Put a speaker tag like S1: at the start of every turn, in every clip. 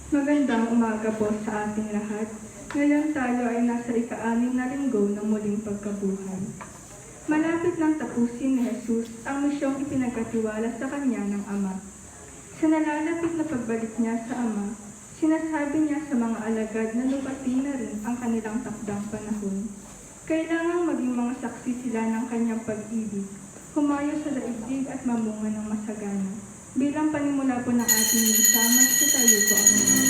S1: Magandang umaga po sa ating lahat. Ngayon tayo ay nasa ika-6 na linggo ng muling pagkabuhay. Malapit nang tapusin ni Jesus ang misyong ipinagkatiwala sa kanya ng Ama. Sa nalalapit na pagbalik niya sa Ama, sinasabi niya sa mga alagad na lumating na rin ang kanilang takdang panahon. Kailangang maging mga saksi sila ng kanyang pag-ibig, humayo sa daigdig at mamunga ng masagana. Bilang panimula po ng ating misa, magsitayo po ang mga.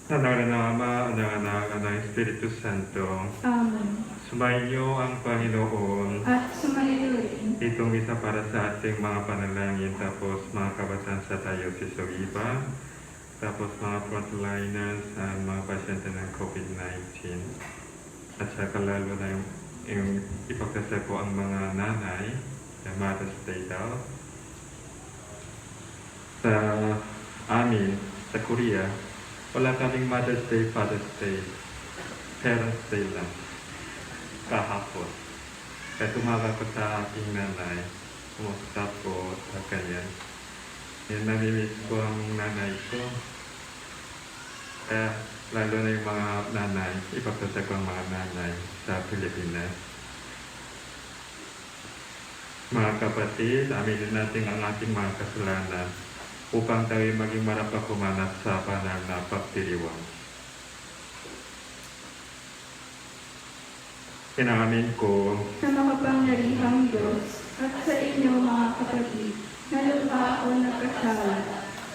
S2: Sa ngalan ng Ama, ng Anak, at ng Espiritu Santo.
S1: Amen.
S2: Sumainyo ang Panginoon.
S1: At sumayo rin.
S2: Itong isa para sa ating mga panalangin, tapos mga kabataan sa tayo si Sogiba, tapos mga frontliners at mga pasyente ng COVID-19. At saka lalo na yung ipagdasal ko ang mga nanay, yung Mother's Day daw. Sa amin, sa Korea, wala kaming Mother's Day, Father's Day, Parents Day lang. Kahapon. Kaya tumawag ko sa aking nanay, kumusta po sa kanya. Namimiss ko ang nanay ko. Kaya lalo na yung mga nanay, ipagdasal ko ang mga nanay sa Pilipinas. Mga kapatid, aminin natin ang ating mga kasalanan upang tayo maging marapakumanat sa banal na pagdiriwang. Inamin ko
S1: Sa makapangyarihang Diyos at sa inyo mga kapatid, na lubha ako nagkasala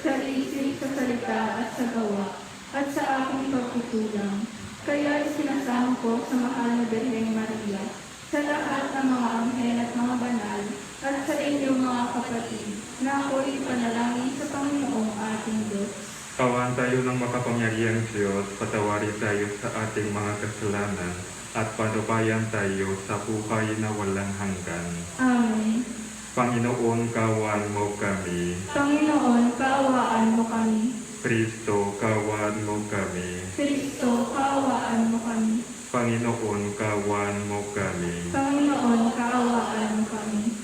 S1: sa isip, sa salita at sa gawa, at sa aking pagkukulang. Kaya isinasamo ko sa mahal na Birheng Maria, sa lahat ng mga anghel at mga banal, at sa inyo mga kapatid, na ako'y ipanalangin sa Panginoong ating Diyos.
S2: Kawan tayo ng makapangyarihang Diyos, patawarin tayo sa ating mga kasalanan at panubayan tayo sa buhay na walang hanggan.
S1: Amen.
S2: Panginoon, kawan mo kami.
S1: Panginoon, kaawaan mo kami.
S2: Kristo, kawan mo kami.
S1: Kristo, kaawaan mo kami.
S2: Panginoon, kawan mo kami.
S1: Panginoon, kaawaan mo kami.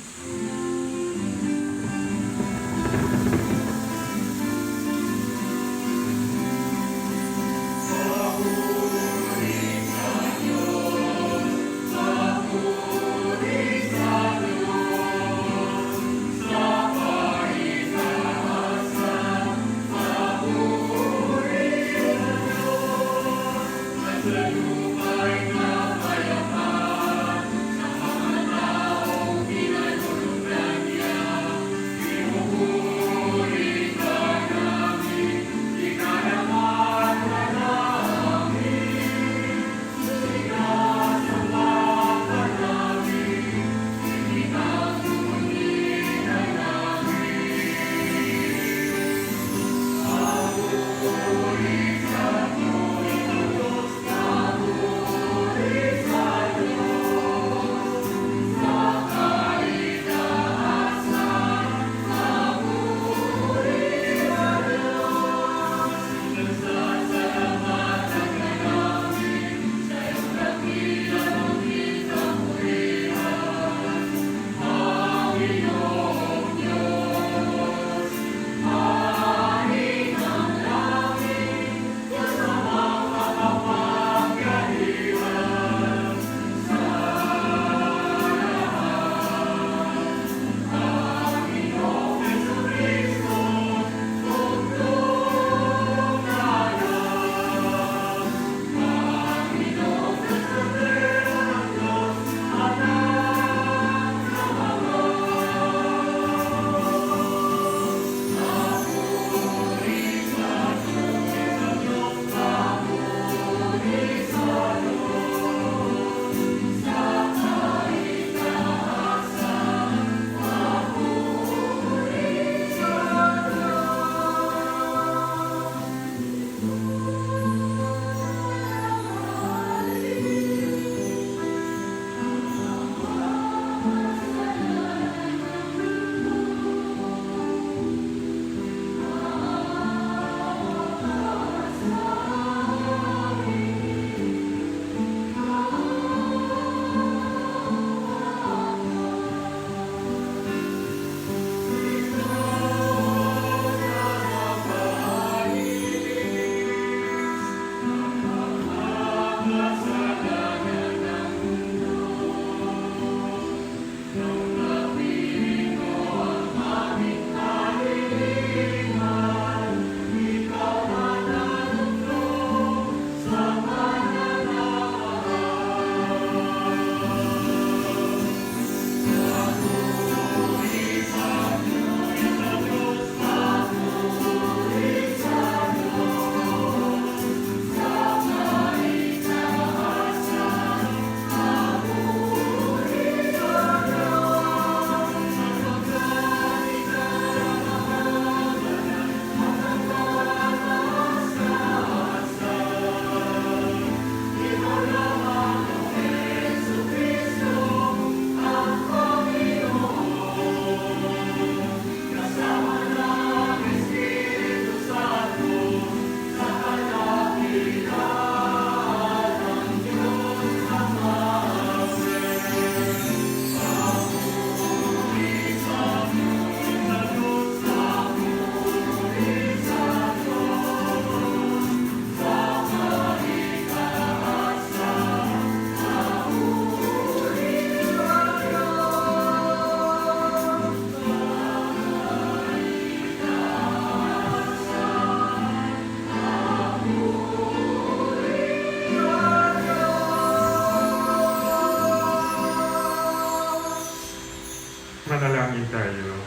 S2: Manalangin tayo.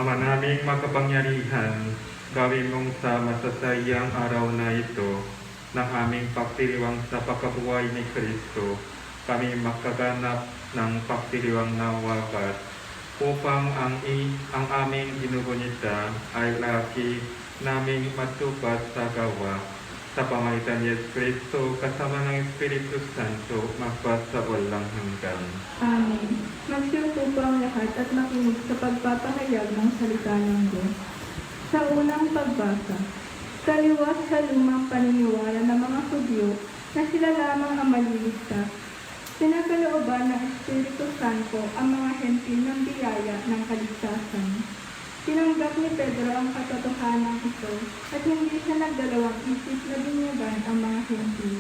S2: Ama naming makapangyarihan, gawin mong sa masasayang araw na ito ng aming pagdiriwang sa pagkabuhay ni Kristo, kami makaganap ng pagdiriwang na wagas upang ang aming ginugunita ay lagi naming matupad sa gawa sa pamagitan ni Kristo kasama ng Espiritu Santo magpat sa walang hanggan.
S1: Amen. Magsiupo po ang lahat at makinig sa pagpapahayag ng salita ng Diyos. Sa unang pagbasa, taliwas sa lumang paniniwala ng mga Hudyo na sila lamang ang maliligtas, pinagkalooban ng Espiritu Santo ang mga hentil ng biyaya ng kaligtasan. Tinanggap ni Pedro ang katotohanan ito at hindi siya nagdalawang isip na binyagan ang mga hentil.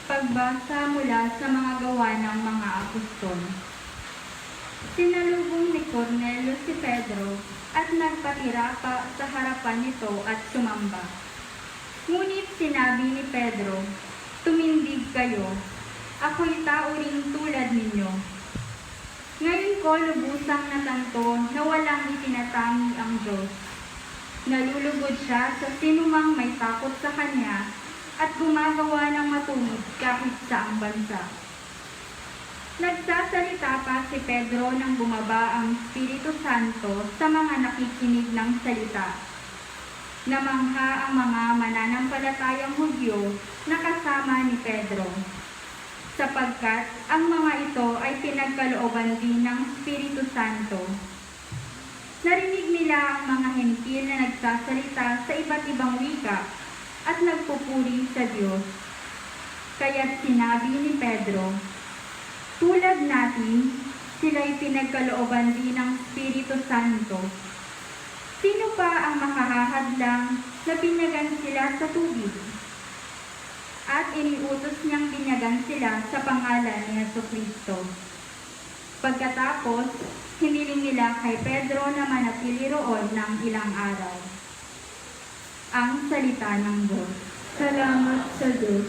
S3: Pagbasa mula sa mga gawa ng mga apostol. Sinalubong ni Cornelio si Pedro at nagpatira pa sa harapan nito at sumamba. Ngunit sinabi ni Pedro, "Tumindig kayo, ako'y tao ring tulad ninyo. Ngayon ko lubusang natanto na walang itinatangi ang Diyos. Nalulugod siya sa sinumang may takot sa Kanya at gumagawa ng matuwid kahit saang bansa." Nagsasalita pa si Pedro nang bumaba ang Espiritu Santo sa mga nakikinig ng salita. Namangha ang mga mananampalatayang Hudyo na kasama ni Pedro, sapagkat ang mga ito ay pinagkalooban din ng Espiritu Santo. Narinig nila ang mga hentil na nagsasalita sa iba't ibang wika at nagpupuri sa Diyos. Kaya't sinabi ni Pedro, "Tulad natin, sila'y pinagkalooban din ng Espiritu Santo. Sino pa ang makahahadlang na binyagan sila sa tubig?" At iniutos niyang binyagan sila sa pangalan ni Jesucristo. Pagkatapos, hiniling nila kay Pedro na manatili roon ng ilang araw. Ang salita ng Diyos.
S1: Salamat sa Diyos.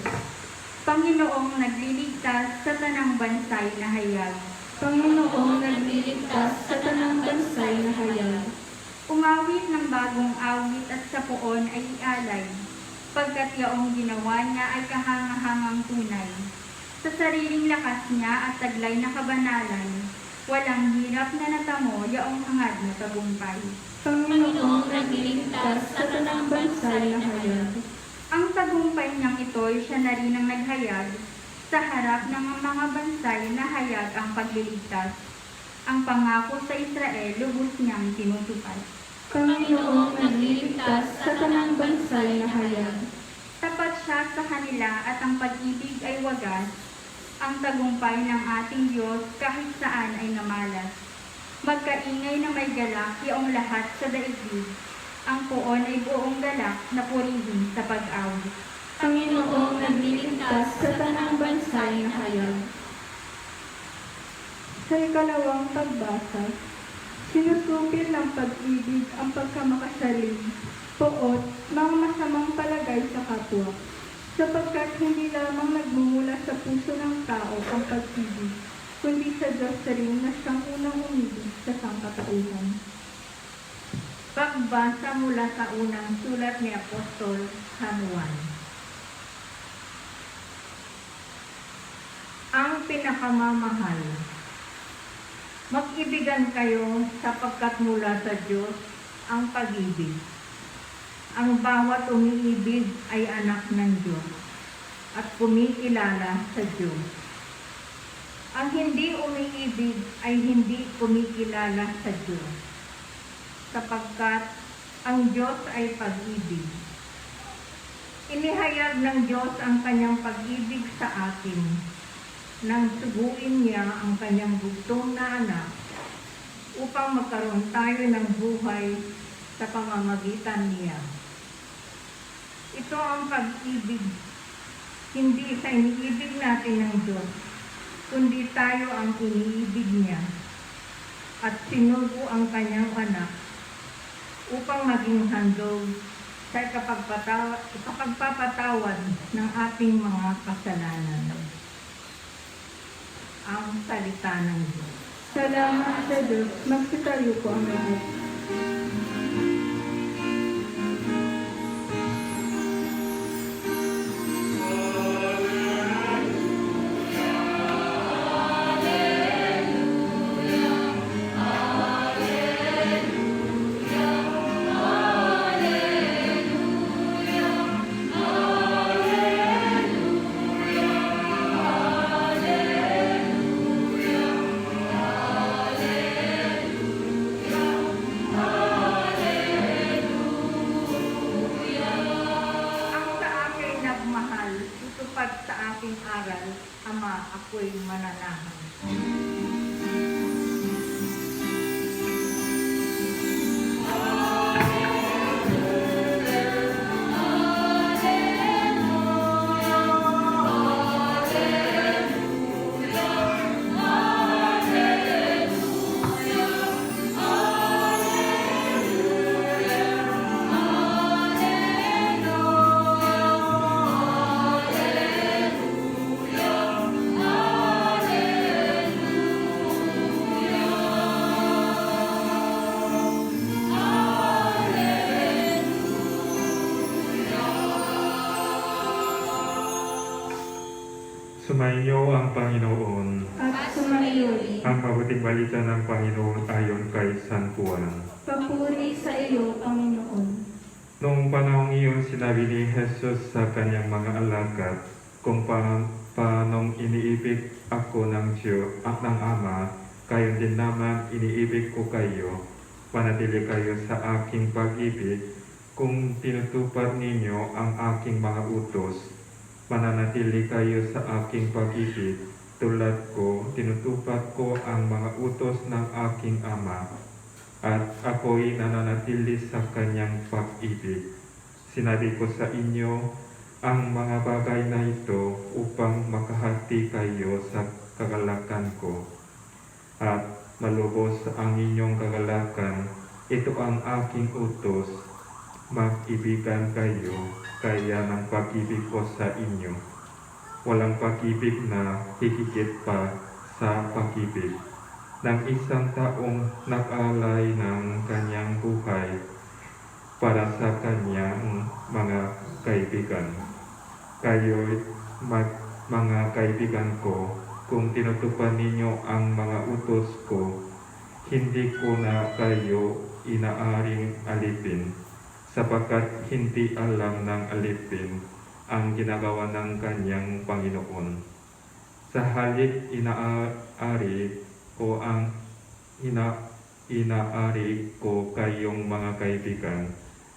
S3: Panginoong nagliligtas sa tanang bansay na hayag.
S1: Panginoong nagliligtas sa tanang bansay na hayag.
S3: Umawit ng bagong awit at sa poon ay ialay, pagkat yaong ginawa niya ay kahangahangang tunay. Sa sariling lakas niya at taglay na kabanalan, walang hirap na natamo yaong hangad na tagumpay.
S1: Panginoong nagliligtas sa tanang bansay na hayag.
S3: Ang tagumpay niyang ito'y siya na rin ang naghayag sa harap ng mga bansay na hayag ang pagliligtas. Ang pangako sa Israel lubos niyang tinutupad.
S1: Panginoong nagliligtas sa tanang bansay na hayag.
S3: Tapat siya sa kanila at ang pag-ibig ay wagas. Ang tagumpay ng ating Diyos kahit saan ay namalas. Magkaingay na may galak yaong lahat sa daigdig. Ang poon ay buong galak na purihin sa pag-awit.
S1: Panginoong nagliligtas sa tanang bansay na hayag. Sa ikalawang pagbasa, sinusupil ng pag-ibig ang pagkamakasarili, poot, mga masamang palagay sa kapwa, sapagkat hindi lamang nagmumula sa puso ng tao ang pag-ibig, kundi sa Diyos rin na siyang unang umibig sa sangkatauhan.
S4: Pagbasa mula sa unang sulat ni Apostol San Juan. Ang pinakamamahal. Mag-ibigan kayo sapagkat mula sa Diyos ang pag-ibig. Ang bawat umiibig ay anak ng Diyos at kumikilala sa Diyos. Ang hindi umiibig ay hindi kumikilala sa Diyos, sapagkat ang Diyos ay pag-ibig. Inihayag ng Diyos ang kanyang pag-ibig sa atin nang suguin niya ang kanyang bugtong na anak upang magkaroon tayo ng buhay sa pamamagitan niya. Ito ang pag-ibig, hindi sa iniibig natin ng Diyos, kundi tayo ang iniibig niya at sinugo ang kanyang anak upang maging handog sa kapagpapatawad ng ating mga kasalanan. Ang salita ng Diyos.
S1: Salamat sa Diyos. Magsitayo po ang lahat.
S4: ako'y mananahan.
S2: Sumainyo ang Panginoon.
S1: At sumaiyori.
S2: Ang mabuting balita ng Panginoon ayon kay San Juan.
S1: Papuri sa iyo, Panginoon.
S2: Noong panahong iyon, sinabi ni Jesus sa kanyang mga alagad, kung paanong iniibig ako ng Diyos at ng Ama, kayo din naman iniibig ko kayo. Manatili kayo sa aking pag-ibig. Kung tinutupad ninyo ang aking mga utos, mananatili kayo sa aking pag-ibig. Tulad ko, tinutupad ko ang mga utos ng aking Ama, at ako'y nananatili sa kanyang pag-ibig. Sinabi ko sa inyo ang mga bagay na ito upang makahati kayo sa kagalakan ko. At malubos ang inyong kagalakan, ito ang aking utos, mag-ibigan kayo, kaya ng pag-ibig ko sa inyo. Walang pag-ibig na hihigit pa sa pag-ibig ng isang taong nag-alay ng kanyang buhay para sa kanyang mga kaibigan. Kayo'y mga kaibigan ko, kung tinutupad ninyo ang mga utos ko, hindi ko na kayo inaaring alipin, sapagkat hindi alam ng alipin ang ginagawa ng kanyang Panginoon. Sa halip inaari ko kayong mga kaibigan,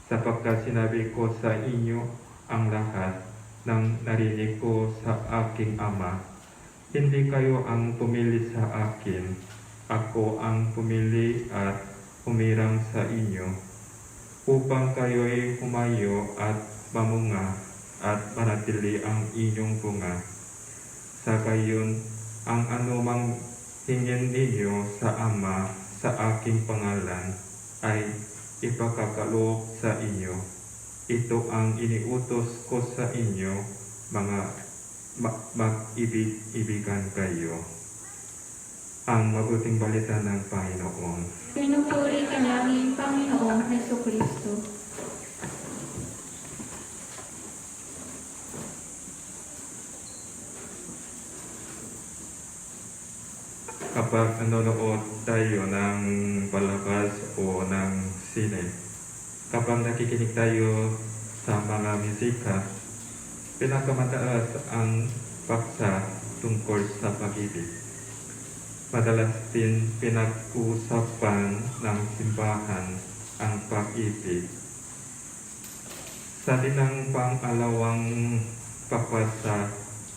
S2: sapagkat sinabi ko sa inyo ang lahat ng narinig ko sa aking Ama. Hindi kayo ang pumili sa akin, ako ang pumili at humirang sa inyo, upang kayo'y humayo at mamunga at manatili ang inyong bunga. Sa gayon, ang anumang hingin ninyo sa Ama sa aking pangalan ay ipakakaloob sa inyo. Ito ang iniutos ko sa inyo, mga mag-ibig-ibigan kayo. Ang mabuting balita ng Panginoon.
S1: Pinupuri ka namin, Panginoong Hesukristo.
S2: Kapag nanonood tayo ng palabas o ng sine, kapag nakikinig tayo sa mga musika, pinakamataas ang paksa tungkol sa pag-ibig. Madalas din pinag-uusapan ng simbahan ang pag-ibig. Sa dinang pang-alawang paksa,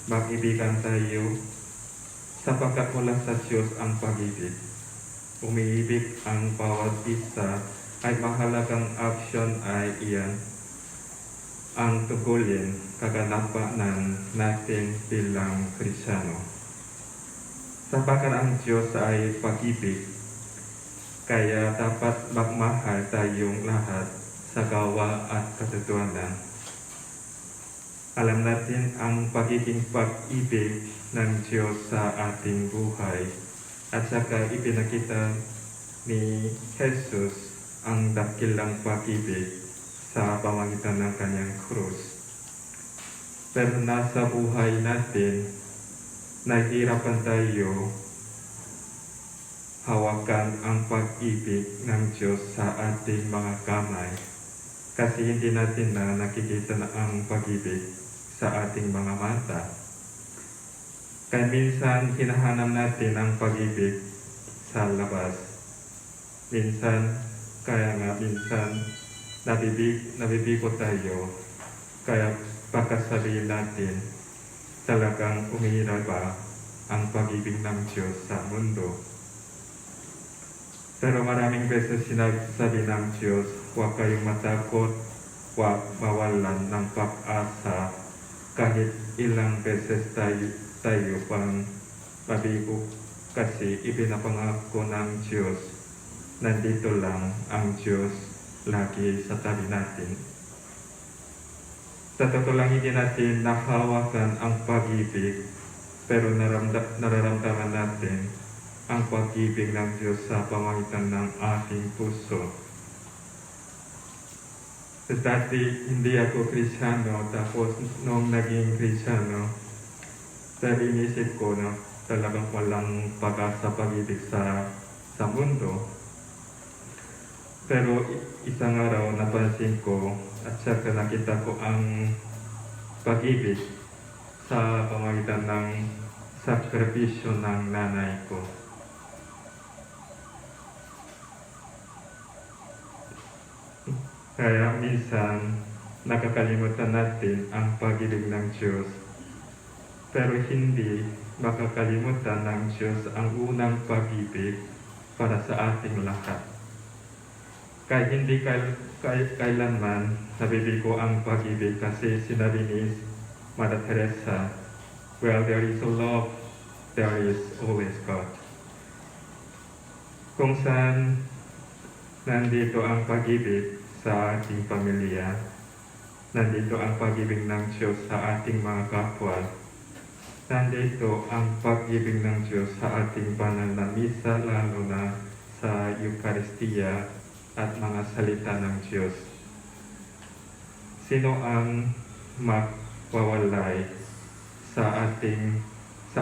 S2: mag-ibigan tayo, sapagkat mula sa Diyos ang pag-ibig. Umiibig ang bawat isa ay mahalagang aksyon ay iyan ang tungkulin kaganapan natin bilang Kristiyano. Sapagkat ang Diyos ay pag-ibig, kaya dapat magmahal tayong lahat sa gawa at katotohanan. Alam natin ang pagiging pag-ibig ng Diyos sa ating buhay at saka ipinakita ni Jesus ang dakilang pag-ibig sa pamamagitan ng kanyang krus. Pero nasa buhay natin, nahihirapan tayo hawakan ang pag-ibig ng Diyos sa ating mga kamay kasi hindi natin na nakikita na ang pag-ibig sa ating mga mata. Kaya minsan hinahanap natin ang pag-ibig sa labas. Minsan nabibigo tayo. Kaya pagkasabihin natin, talagang umihira ba ang pag-ibig ng Diyos sa mundo. Pero maraming beses sinasabi ng Diyos, huwag kayong matakot, huwag mawalan ng pag-asa. Kahit ilang beses tayo pang mabigo kasi ipinapangako ng Diyos, nandito lang ang Diyos lagi sa tabi natin. Sa totoo lang hindi natin nahawakan ang pag-ibig, pero nararamdaman natin ang pag-ibig ng Diyos sa pamamagitan ng ating puso. Dati hindi ako Kristiyano, tapos nung naging Kristiyano, sabi inisip ko na talagang walang pag-asa pag-ibig sa mundo. Pero isang araw napansin ko at saka nakita ko ang pag-ibig sa pamamagitan ng sakripisyo ng nanay ko. Kaya minsan nakakalimutan natin ang pag-ibig ng Diyos, pero hindi makakalimutan ng Diyos ang unang pag-ibig para sa ating lahat. Kahit hindi kailanman nabibigo ang pag-ibig kasi sinabi ni Mother Teresa, "Where there is a love, there is always God." Kung saan nandito ang pag-ibig sa ating pamilya, nandito ang pag-ibig ng Diyos sa ating mga kapwa, nandito ang pag-ibig ng Diyos sa ating banal na misa, lalo na sa Eucharistia at mga salita ng Diyos. Sino ang mawawalay sa atin sa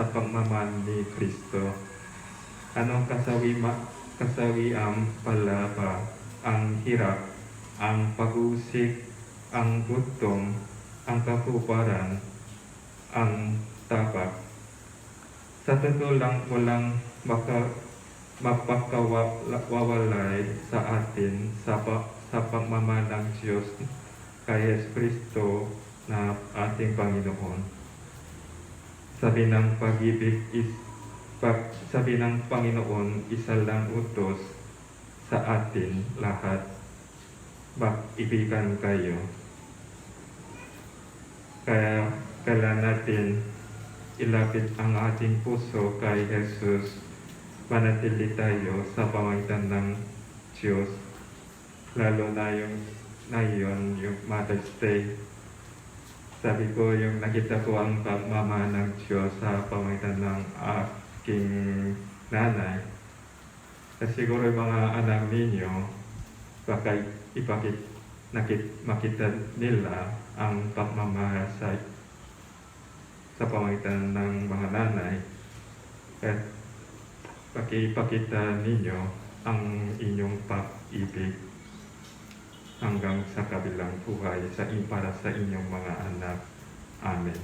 S2: pagmamahal ni Kristo? Anong kasawian pala ba ang hirap, ang pag-usik, ang gutom, ang kakubaran, ang tabak? Sa totoo lang, walang mapakawawalay sa atin sa pagmamahal ng Diyos kay Yesu Kristo na ating Panginoon. Sabi ng Panginoon, isa lang utos sa atin lahat, mag-ibigan kayo. Kaya kailangan natin ilapit ang ating puso kay Jesus, manatili tayo sa pamamagitan ng Diyos, lalo na yung Mother's Day. Sabi ko, yung nakita ko ang pagmamahal ng Diyos sa pamamagitan ng aking nanay. Kasi siguro yung mga anak ninyo, baka makita nila ang pagmamahal sa pamamagitan ng mga nanay. At pakipakita ninyo ang inyong pag-ibig hanggang sa kabilang buhay para sa inyong mga anak. Amen.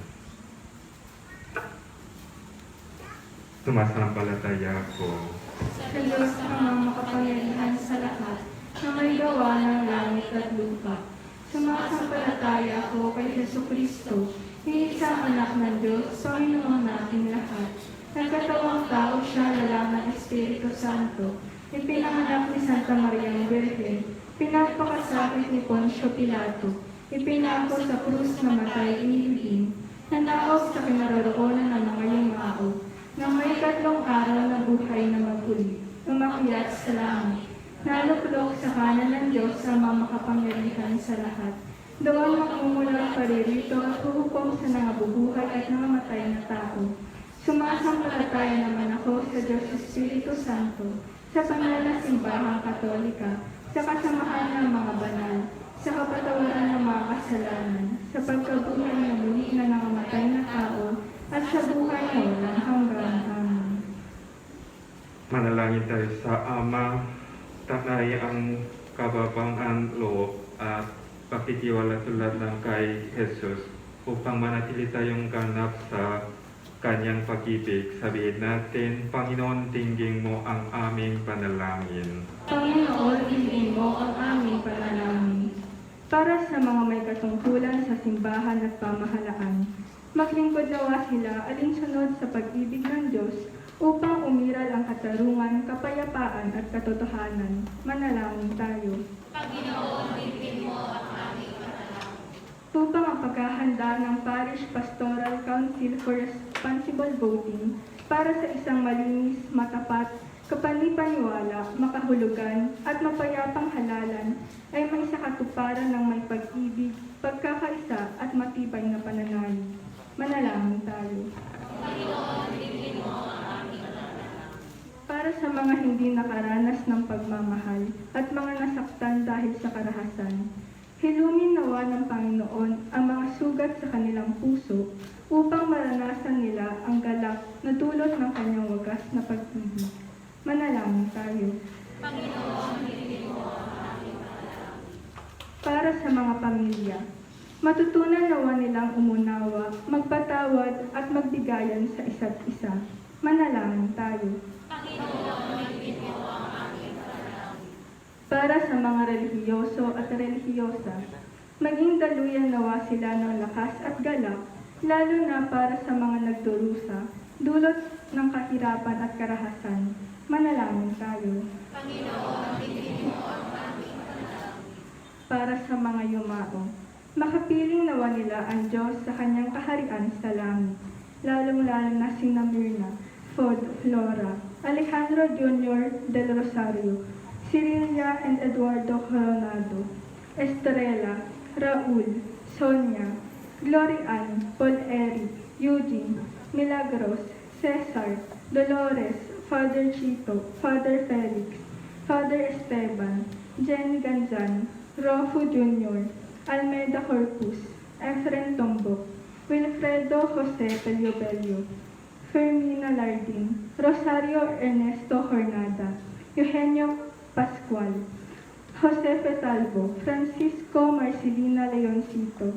S2: Sumasampalataya ko
S1: Sa Diyos ang makapangyarihan sa lahat, na may gawa ng langit at lupa. Sumasampalataya ko kay Jesucristo, iisang anak ng Diyos, Panginoon nating lahat. Nagkatawang tao siya, lalang ng Espiritu Santo, ipinanganak ni Santa Maria ng Birhen, pinagpakasakit ni Poncio Pilato, ipinako sa krus na matay iniligin, nanaog sa kinaroroonan ng mga yumao, nang may 3 araw na buhay na maguli, umakyat sa langit, naluklok sa kanan ng Diyos sa makapangyarihan sa lahat. Doon magmumulang paririto at huhukom sa nangabubuhay at nangamatay na tao. Sumasampalataya naman ako sa Diyos Espiritu Santo, sa banal na simbahang Katolika, sa kasamahan ng mga banal, sa kapatawaran ng mga kasalanan, sa pagkabuhay ng muli na nangamatay na tao, at sa buhay na walang hanggan. Amen.
S2: Manalangin tayo sa Ama, tanay ang kababangan loob at pakitiwala tulad ng kay Jesus upang manatili tayong ganap sa Kanyang pag-ibig. Sabihin natin, Panginoon, tinggin mo ang aming panalangin.
S1: Panginoon, tingin mo ang aming panalangin. Para sa mga may katungkulan sa simbahan at pamahalaan, Maglingkod nawa sila alinsunod sa pag-ibig ng Diyos upang umiral ang katarungan, kapayapaan at katotohanan. Manalangin tayo. Upang ang paghahanda ng Parish Pastoral Council for Responsible Voting para sa isang malinis, matapat, kapanipaniwala, makahulugan at mapayapang halalan ay may sakatuparan ng may pag-ibig, pagkakaisa at matibay na pananalig. Manalangin tayo. Para sa mga hindi nakaranas ng pagmamahal at mga nasaktan dahil sa karahasan, hilumin nawa ng Panginoon ang mga sugat sa kanilang puso upang maranasan nila ang galak na dulot ng kanyang wagas na pag-ibig. Manalangin tayo. Para sa mga pamilya, matutunan nawa nilang umunawa, magpatawad at magbigayan sa isa't isa. Manalangin tayo. Para sa mga relihiyoso at relihiyosa, maging daluyan nawa sila ng lakas at galak, lalo na para sa mga nagdurusa, dulot ng kahirapan at karahasan. Manalangin tayo. Para sa mga yumao, makapiling nawa nila ang Diyos sa kanyang kaharian sa langit, lalong-lalo na sina Mirna, Fod, Flora, Alejandro Jr. del Rosario, Cirilia and Eduardo Coronado, Estrella, Raul, Sonia, Glorian, Paul Eric, Eugene, Milagros, Cesar, Dolores, Father Chito, Father Felix, Father Esteban, Jenny Ganzan, Rofo Jr., Almeida Corpus, Efren Tombo, Wilfredo Jose Peliobelio, Fermina Lardin, Rosario Ernesto Jornada, Eugenio Pascual, Jose Fetalbo, Francisco Marcelina Leoncito,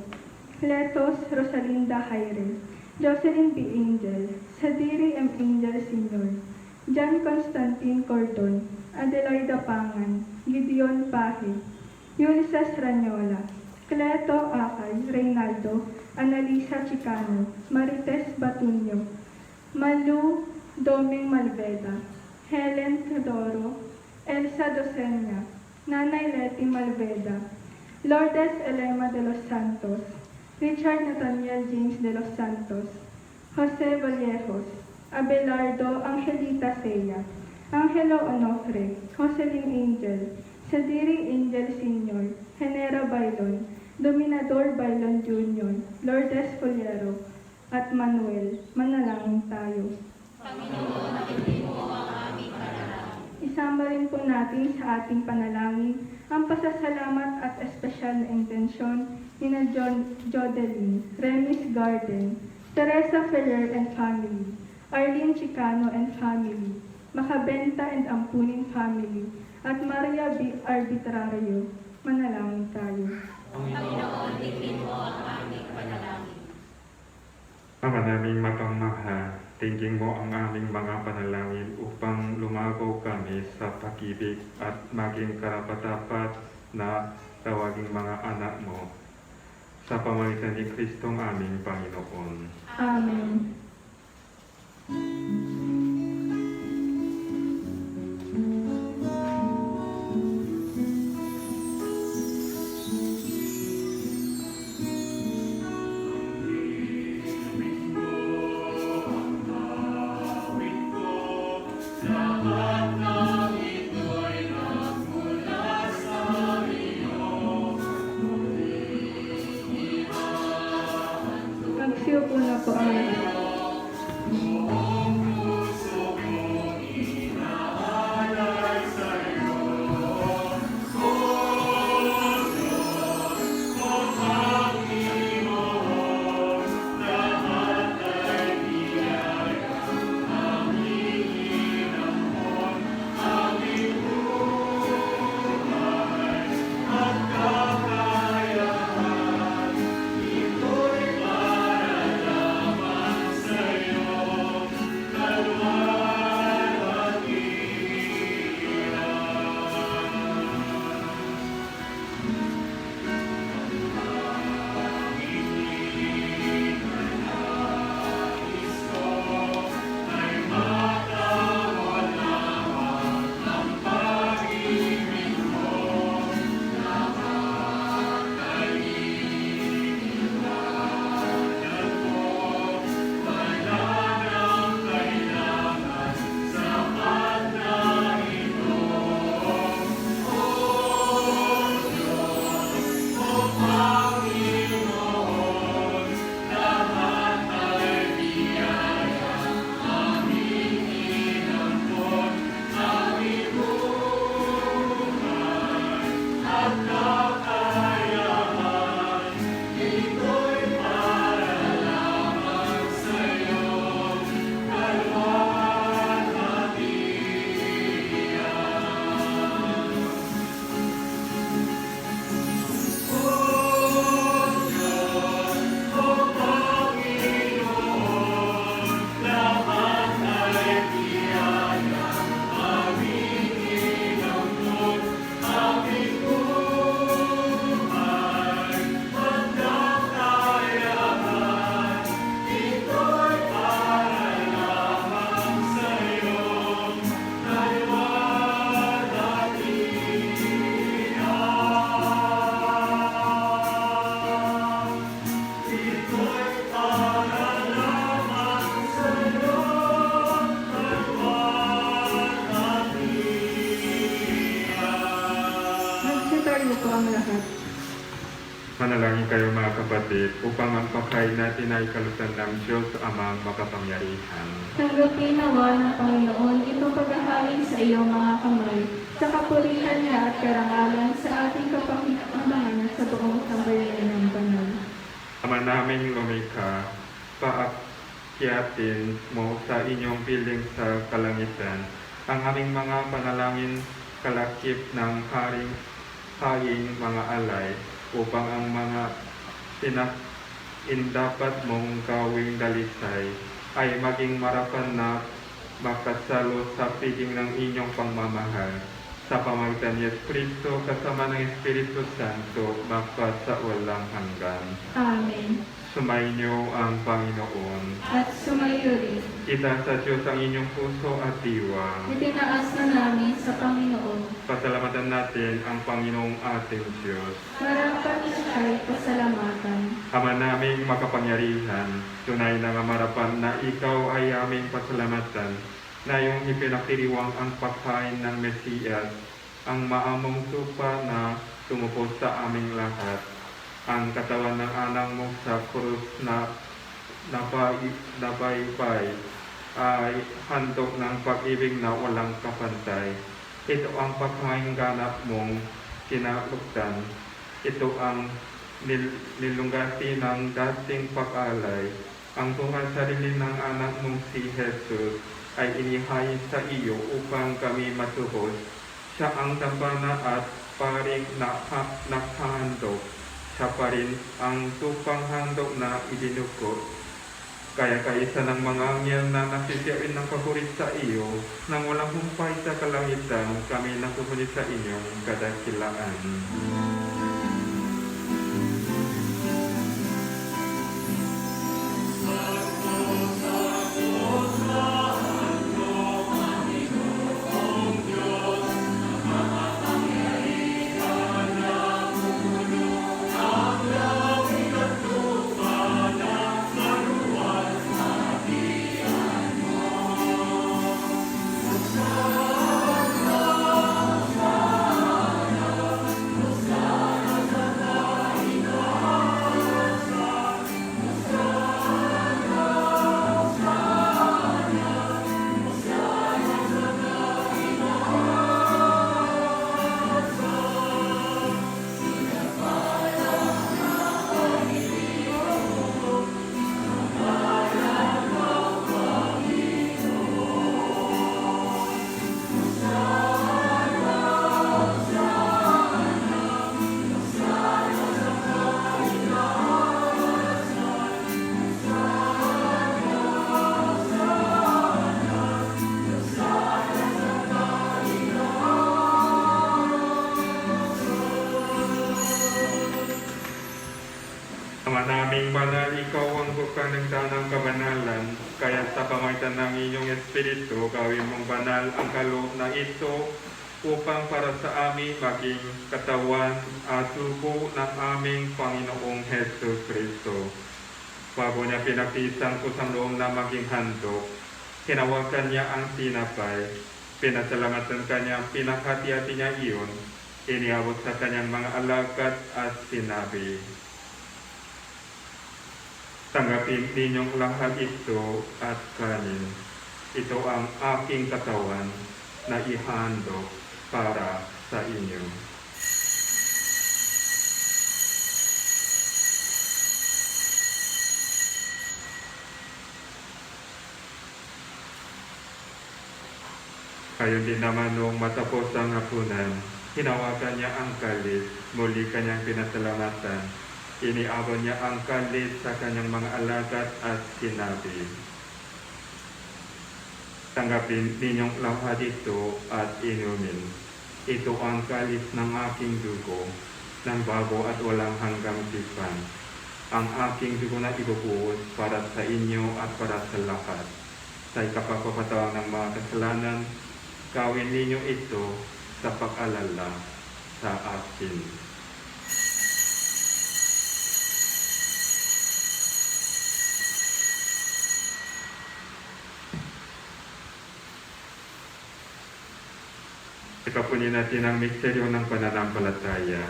S1: Letos Rosalinda Jaire, Jocelyn B. Angel, Sadiri M. Angel Sr., John Constantine Cordon, Adelaida Pangan, Gideon Pahe, Ulysses Ranyola, Cleto Akay, Reynaldo, Analisa Chicano, Marites Batunyo, Malu Doming Malveda, Helen Teodoro, Elsa Dosenya, Nanay Leti Malveda, Lourdes Elema de los Santos, Richard Nathaniel James de los Santos, Jose Vallejos, Abelardo Angelita Seya, Angelo Onofre, Jocelyn Angel, Sadiri Angel Sr., Genera Bailon, Dominador Bailon Jr., Lourdes Poliero, at Manuel. Manalangin tayo. Isama rin po natin sa ating panalangin ang pasasalamat at espesyal na intensyon ni na Jodeline, Remis Garden, Teresa Ferrer and family, Arlene Chicano and family, Macabenta and Ampunin family, at Maria B. Arbitrario. Manalangin tayo.
S2: Ama naming mapagmahal, tingin mo ang aming mga panalangin upang lumago kami sa pag-ibig at maging karapat-dapat na tawaging mga anak mo. Sa pamamagitan ni Kristong aming Panginoon.
S1: Amen. Magsiupo na po ang lahat.
S2: Manalangin kayo mga kapatid upang ang pagkain natin ay kalutan ng Diyos amang makapangyarihan.
S1: Tanggapin nawa ng Panginoon itong paghahain sa iyong mga kamay, sa kapurihan niya at karangalan sa ating kapakinabangan sa buong sambayanan ng banal.
S2: Ama naming lumikha, paakyatin mo sa inyong piling sa kalangitan ang aming mga panalangin kalakip ng haring mga alay upang ang mga dapat mong gawing dalisay ay maging marapan na makasalo sa piging ng inyong pagmamahal sa pamagitan ni Kristo kasama ng Espiritu Santo magpa sa walang hanggan.
S1: Amen.
S2: Sumainyo ang Panginoon.
S1: At sumayo rin.
S2: Itaas sa Diyos ang inyong puso at diwa.
S1: Itinaas na namin sa Panginoon.
S2: Pasalamatan natin ang Panginoong ating Diyos.
S1: Marapat siya'y pasalamatan.
S2: Ama naming makapangyarihan, tunay na marapan na ikaw ay aming pasalamatan na iyong ipinakiriwang ang pagkain ng Mesiyas, ang maamong tupa na tumupos sa aming lahat, ang katawan ng anak mo sa krus na nabaypay ay handog ng pag-ibig na walang kapantay. Ito ang pagkain ganap mong kinalugdan. Ito ang nilunggati ng dating pag-alay. Ang buhay sarili ng anak mong si Jesus ay inihain sa iyo upang kami matubos. Siya ang dambana at paring nakahandog. Siya pa rin ang tupang handog na ibinugot. Kaya kaisa ng mga anghel na nasisiyain ng paborit sa iyo, nang walang humpay sa kalangitan, kami nasusunod sa inyong kadakilaan. Ama naming banal, ikaw ang buka ng tanang kabanalan, kaya sa pamagitan ng inyong Espiritu, gawin mong banal ang kaloob na ito upang para sa amin maging katawan at dugo ng aming Panginoong Hesus Kristo. Bago niya pinapisang kusang loob na maging handog, hinawakan niya ang tinapay, pinasalamatan kanya, pinakati-hati niya iyon, iniabot sa kanyang mga alagad at sinabi, tanggapin ninyong lahat ito at kanin. Ito ang aking katawan na ihandog para sa inyo. Kayo din naman nung matapos ang hapunan, hinawakan niya ang kalis, muli kanyang pinasalamatan. Iniabot niya ang kalis sa kanyang mga alagad at sinabi, tanggapin ninyong lahat ito at inumin. Ito ang kalis ng aking dugo, ng bago at walang hanggang tipan. Ang aking dugo na ibubuhos para sa inyo at para sa lahat. Sa ikapagpapatawang ng mga kasalanan, gawin ninyo ito sa pag-alala sa akin. Ikapunin natin ang misteryo ng pananampalataya.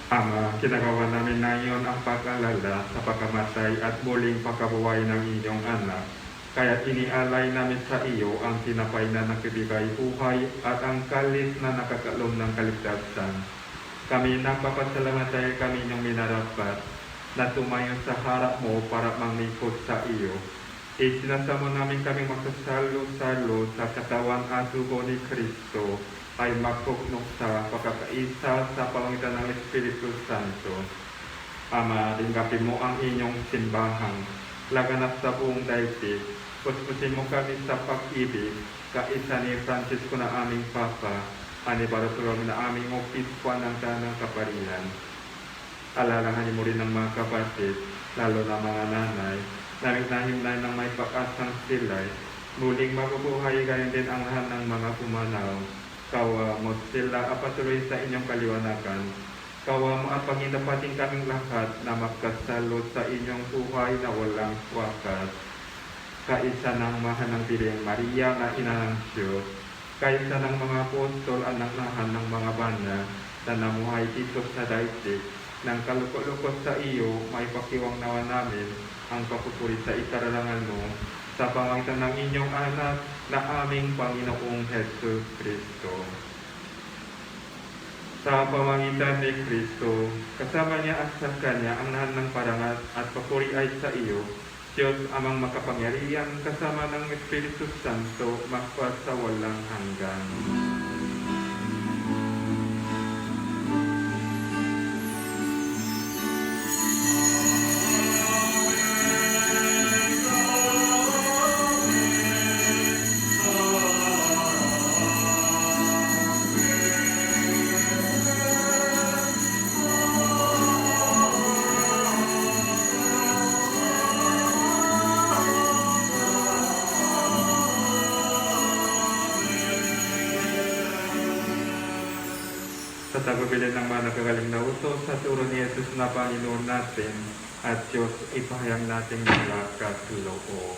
S2: Ama, kinagawa namin ngayon ang pag-alala sa pagkamatay at muling pagkabuhay ng inyong anak. Kaya inialay namin sa iyo ang tinapay na nagbibigay buhay at ang kalis na nakakalom ng kaligtasan. Kami nagpapasalamat dahil kami inyong minarapat na tumayo sa harap mo para manglikod sa iyo. Isinasamo namin kami magsasalo-salo sa katawan at dugo ni Kristo ay magpugnok sa pagkakaisa sa pamamagitan ng Espiritu Santo. Ama, linggapin mo ang inyong simbahan, laganap sa buong daigdig. Puspusin mo kami sa pag-ibig, kaisa ni Francisco na aming Papa, ani Bartolome na aming Obispo ng Tanang Kaparian. Alalahanin mo rin ang mga kapatid, lalo na mga nanay, na naghimlay ng may pag-asang sila'y muling mabubuhay, gayon din ang lahat ng mga pumanaw. Kawa mo sila apatuloy sa inyong kaliwanagan. Kawa mo at panginapating kaming lahat na magkasalot sa inyong buhay na walang wakas. Kaisa ng mahal ng Birheng Maria na ina ng Diyos, kaisa ng mga apostol, anak-anak ng mga banal na namuhay dito sa daigdig, ng kalukot-lukot sa iyo, may pakiwang nawa namin ang papupuri sa ikararangal mo, sa pamamagitan ng inyong anak na aming Panginoong Hesus Kristo. Sa pamamagitan ni Kristo, kasama niya at sa Kanya ang lahat ng parangal at papuri ay sa iyo, Diyos amang makapangyarihan, kasama ng Espiritu Santo, magpa sa walang hanggan. Sa tagubilin ng mga nagagaling na utos sa turo ni Jesus na Panginoon natin at Diyos, ipahayag nating mga kasuloo.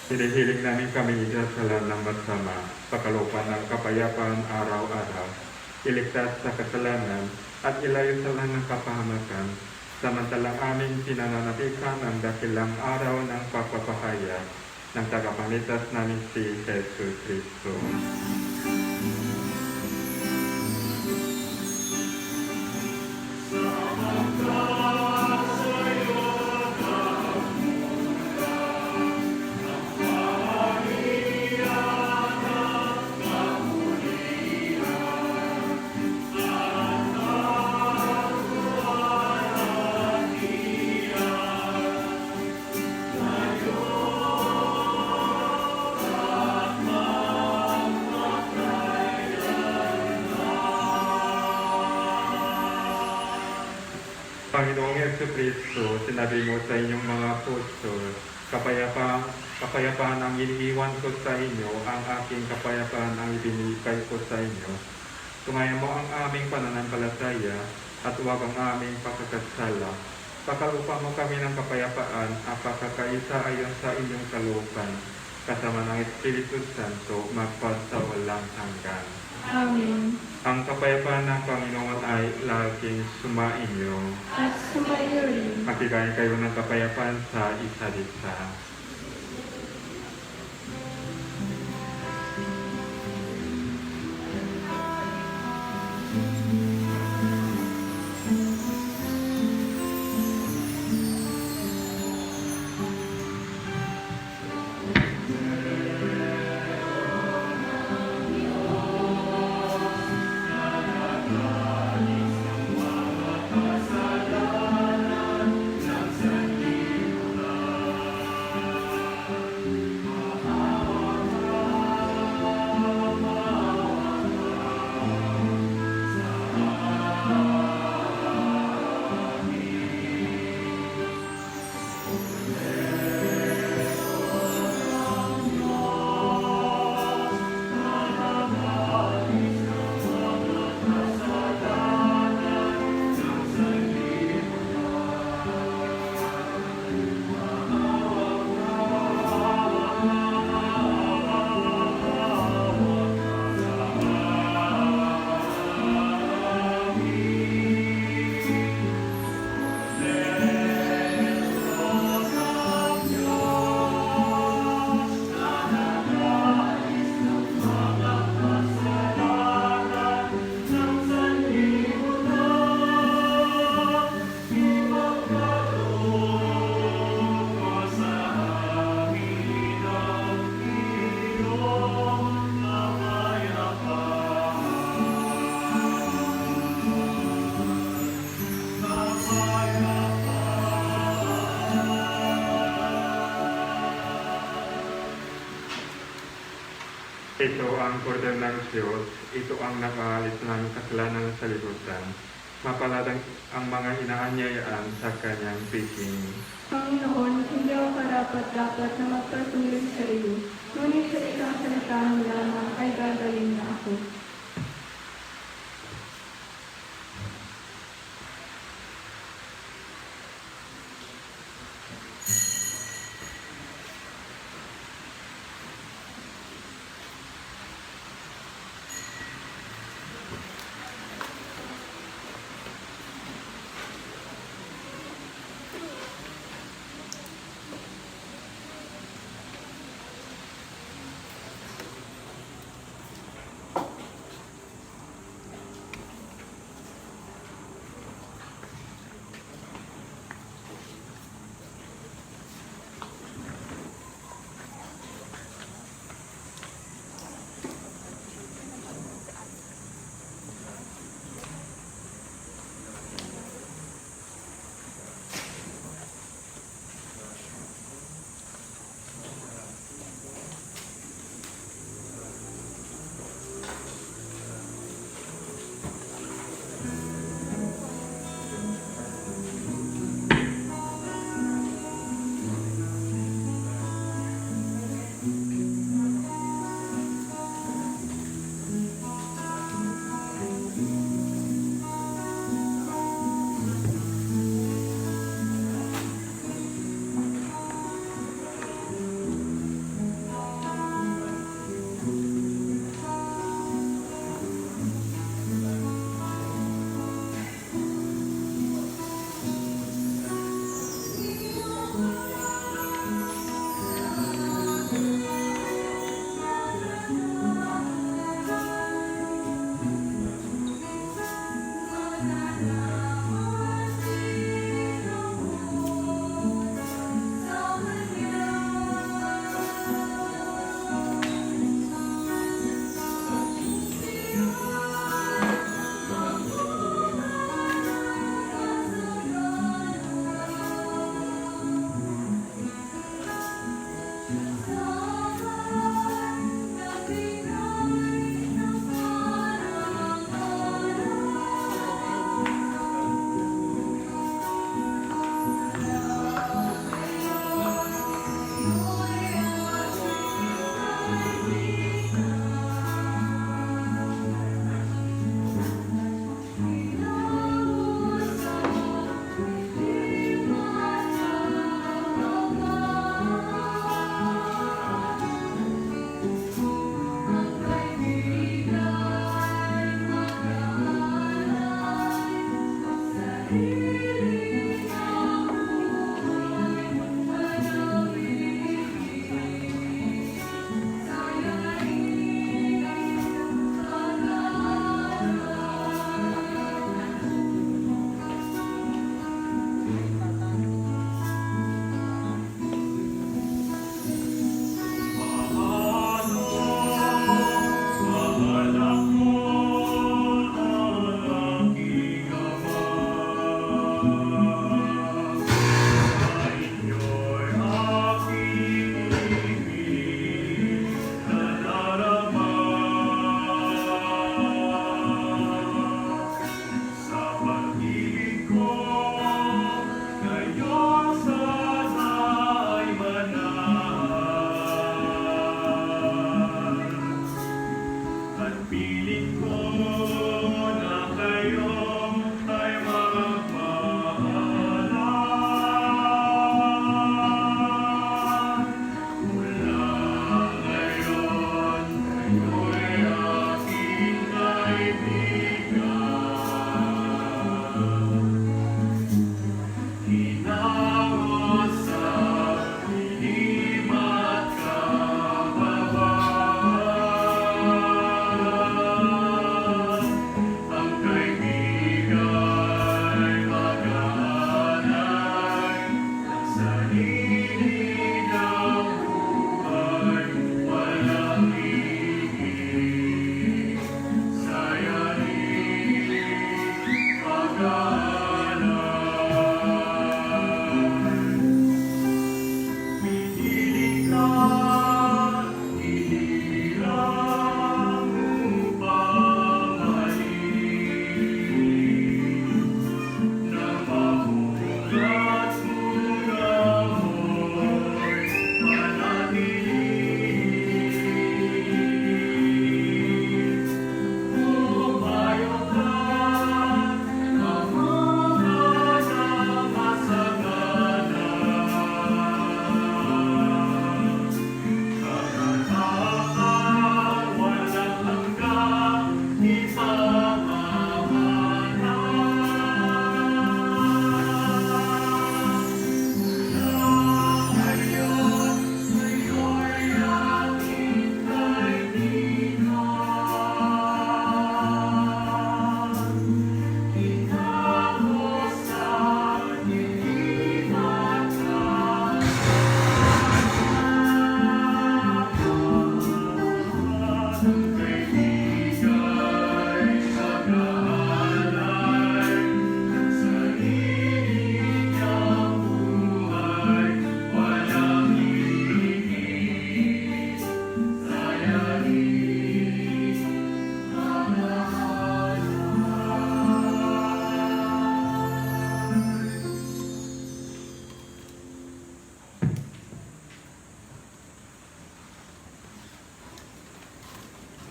S2: Hinihiling namin kami idasalan ng magsama, pagkalooban ng kapayapaan araw-araw, iligtas sa kasalanan at ilayo sa lahat ng kapahamakan, samantalang aming pinananabikan ang dakilang araw ng pagpapahayag ng tagapangligtas namin si Jesus Kristo. Panginoong Yesu-Kristo, sinabi mo sa inyong mga apostol, kapayapaan ang iniiwan ko sa inyo, ang aking kapayapaan ang ibinigay ko sa inyo. Tungayan mo ang aming pananampalataya at huwag ang aming pagkakasala. Pakalupa mo kami ng kapayapaan at pagkakaisa ayon sa inyong kalooban, kasama ng Espiritu Santo, magpasawalang hanggan.
S1: Amen.
S2: Ang kapayapaan ng Panginoon ay laging sumainyo.
S1: At sumayo rin.
S2: Magbigayan kayo ng kapayapaan sa isa't isa. Ito ang order ng Diyos, ito ang nakaalis ng kasalanan sa libutan. Mapaladang ang mga inaanyayaan sa kanyang piking.
S1: Panginoon, hindi ako karapat-dapat na magpatuloy sa iyo. Ngunit sa isang salita mo lamang ay gagawin na ako.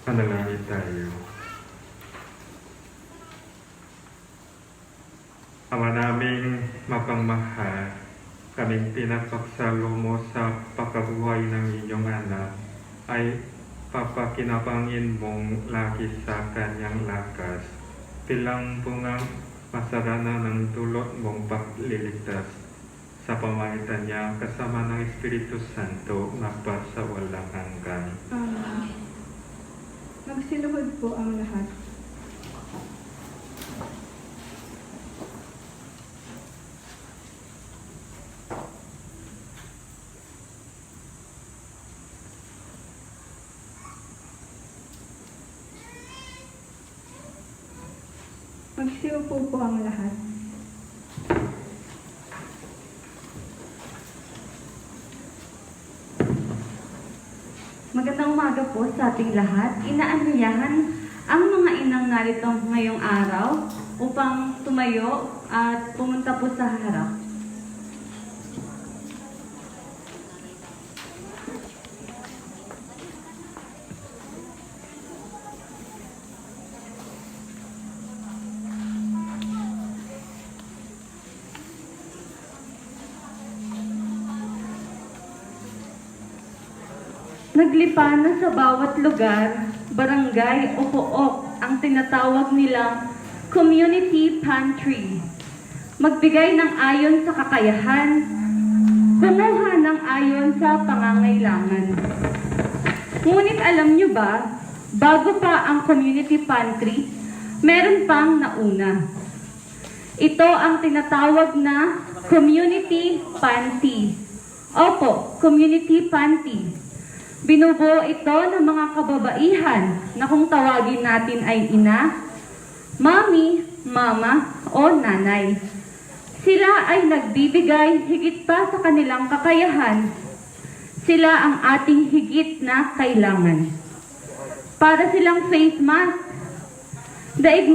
S2: Manalangin tayo. Ama naming mapangmahal, kaming pinapagsalo mo sa pagkabuhay ng inyong anak ay papakinabangin mong lagi sa kanyang lakas bilang bungang masarana ng dulot mong pagliligtas sa pamagitan niya kasama ng Espiritu Santo magpa sa walang hanggan.
S1: Amen. Magsiluhod po ang lahat. Magsiupo po ang lahat.
S5: Magandang umaga po sa ating lahat. Inaanyayahan ang mga inang narito ngayong araw upang tumayo at pumunta po sa harap. Naglipa na sa bawat lugar, barangay o pook ang tinatawag nilang community pantry. Magbigay ng ayon sa kakayahan, kumuha ng ayon sa pangangailangan. Ngunit alam nyo ba, bago pa ang community pantry, meron pang nauna. Ito ang tinatawag na community panty. Opo, community panty. Binubuo ito ng mga kababaihan na kung tawagin natin ay ina, mami, mama, o nanay. Sila ay nagbibigay higit pa sa kanilang kakayahan. Sila ang ating higit na kailangan. Para silang face mask. Daig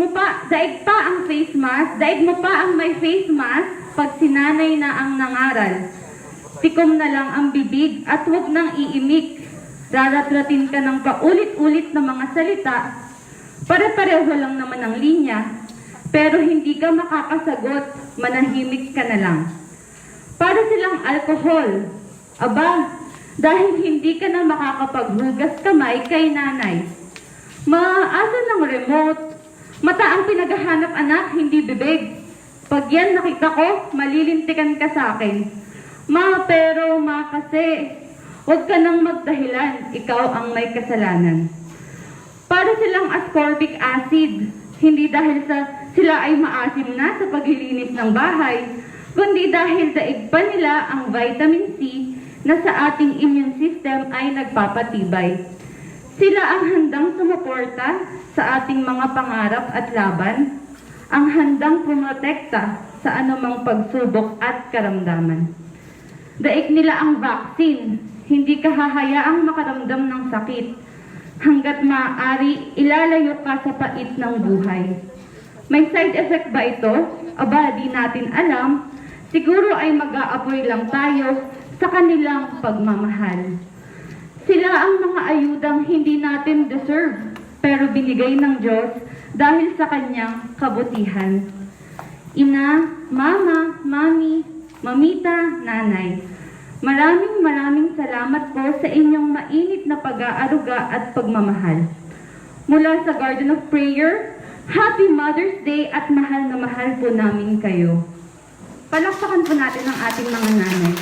S5: pa ang face mask, daig mo pa ang may face mask pag sinanay na ang nangaral. Tikom na lang ang bibig at huwag nang iimik. Daratratin ka ng paulit-ulit na mga salita, pare-pareho lang naman ang linya, pero hindi ka makakasagot, manahimik ka na lang. Para silang alkohol. Aba, dahil hindi ka na makakapaghugas kamay kay nanay. Maaasa ng remote, mata ang pinaghahanap anak, hindi bibig. Pag yan nakita ko, malilintikan ka sa akin. Pero kasi, huwag ka nang magdahilan, ikaw ang may kasalanan. Para silang ascorbic acid, hindi dahil sila ay maasim na sa paglilinis ng bahay, kundi dahil daig pa nila ang vitamin C na sa ating immune system ay nagpapatibay. Sila ang handang sumuporta sa ating mga pangarap at laban, ang handang pumotekta sa anumang pagsubok at karamdaman. Daig nila ang vaccine. Hindi ka hahayaang makaramdam ng sakit. Hanggat maaari, ilalayo ka sa pait ng buhay. May side effect ba ito? Aba, di natin alam. Siguro ay mag-aapoy lang tayo sa kanilang pagmamahal. Sila ang mga ayudang hindi natin deserve, pero binigay ng Diyos dahil sa kanyang kabutihan. Ina, mama, mami, mamita, nanay. Maraming salamat po sa inyong mainit na pag-aaruga at pagmamahal. Mula sa Garden of Prayer, Happy Mother's Day at mahal na mahal po namin kayo. Palakpakan po natin ang ating mga nanay.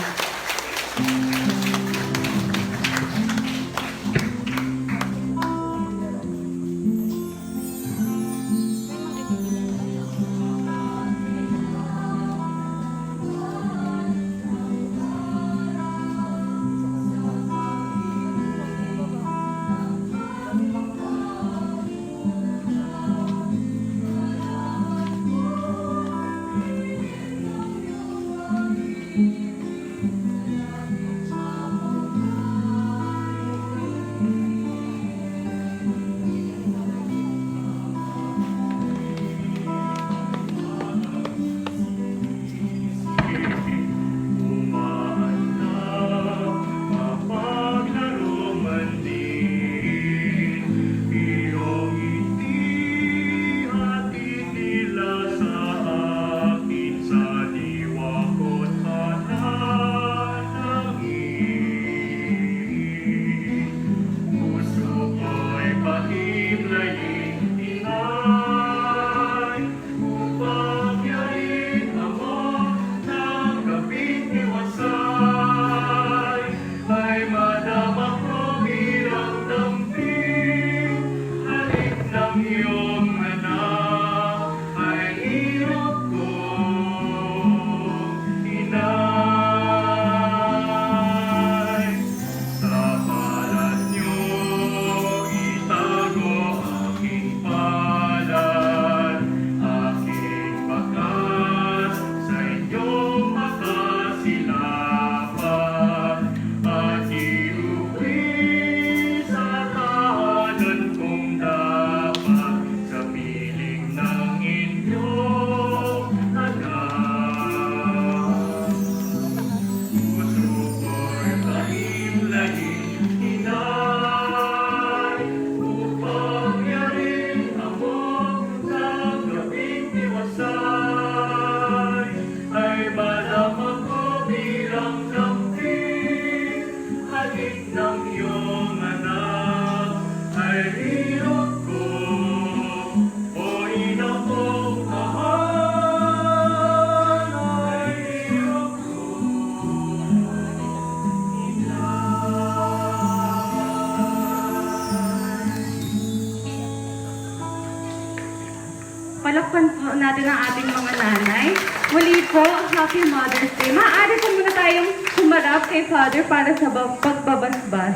S5: Palakpan po natin ang ating mga nanay. Muli po, Happy Mother's Day. Maaari po muna tayong humarap kay Father para sa pagbabasbas.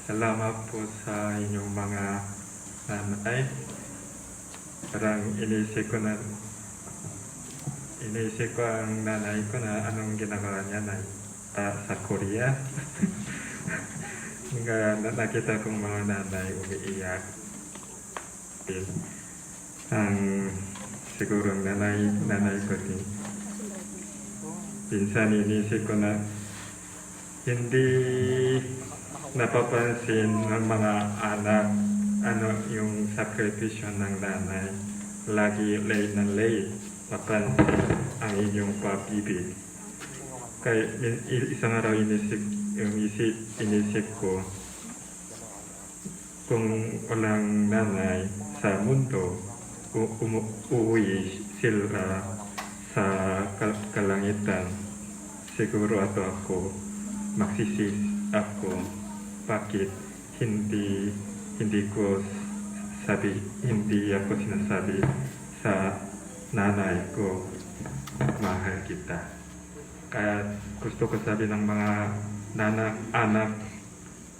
S2: Salamat po sa inyong mga nanay. Parang inisip ko ang nanay ko na anong ginagawa niya na sa Korea. Nakita kong mga nanay umiiyak. Ang siguro ang nanay ko din. Pinsan inisip ko na hindi napapansin ng mga anak yung sakripisyo ng nanay. Lagi late na late mapansin ang inyong pag-ibig. Kaya isang araw inisip ko kung walang nanay sa mundo, uuwi sila sa kalangitan. Siguro ako magsisi ako bakit hindi ako sinasabi sa nanay ko mahal kita. Kaya gusto ko sabi ng mga anak,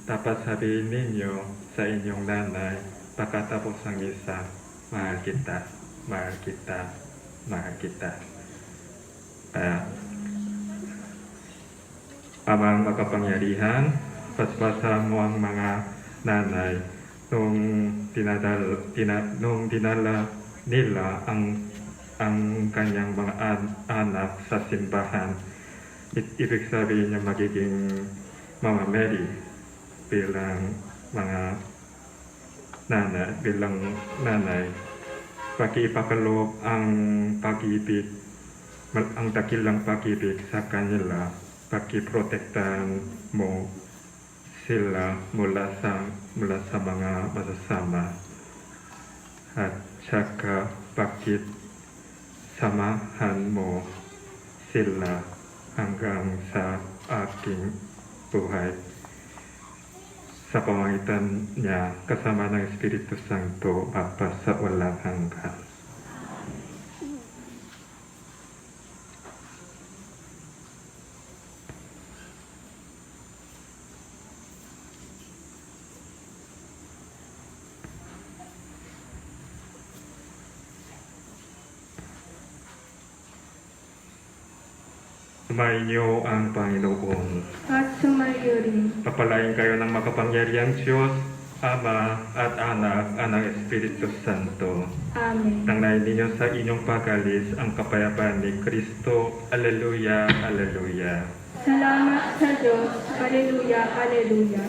S2: dapat sabihin ninyo sa inyong nanay pagkatapos ng isa, mahal kita, mahal kita, mahal kita. Kaya Amang makapangyarihan, paspasan mo ang mga nanay nung dinala nila ang kanyang mga anak sa simbahan. Ibig sabihin niya magiging Mama Mary bilang mga nanay. Pakipakalob ang pag-ibig, ang dakilang pag-ibig sa kanila. Pakiprotektahan mo sila mula sa mga masasama at saka pakisamahan mo sila hanggang sa aking buhay. Sa pamamagitan niya kasama ng Espiritu Santo Apa sa walang hanggan. Sumainyo ang Panginoon.
S1: At sumayo rin.
S2: Papalain kayo ng makapangyarihang Diyos, Ama at Anak, ng Espiritu Santo.
S1: Amen.
S2: Tangnayin ninyo sa inyong pagalis ang kapayapaan ni Kristo. Alleluia, Alleluia.
S1: Salamat sa Diyos. Haleluya, haleluya.